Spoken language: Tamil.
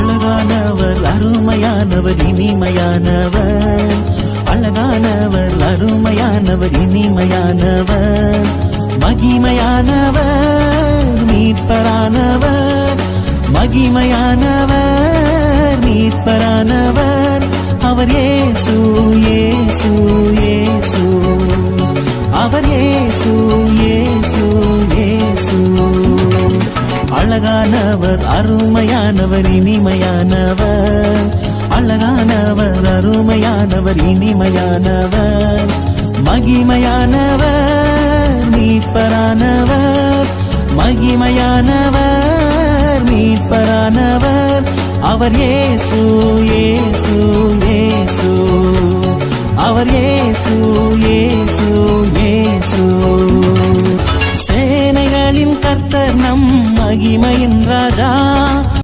அழகானவர் அருமையானவர் இனிமையானவர், அழகானவர் அருமையானவர் இனிமையானவர், மகிமையானவர் மீட்பரானவர், மகிமையானவர் மீட்பரானவர், அவர் இயேசு இயேசு இயேசு, அவர் இயேசு இயேசு இயேசு. அழகானவர் அருமையானவர் இனிமையானவர், அழகானவர் அருமையானவர் இனிமையானவர், மகிமையானவர் மீட்பரானவர், மகிமையானவர் மீட்பரானவர், அவர் இயேசு இயேசு இயேசு, அவர் இயேசு இயேசு இயேசு. சேனைகளின் கர்த்தர் நம் மகிமையின் ராஜா,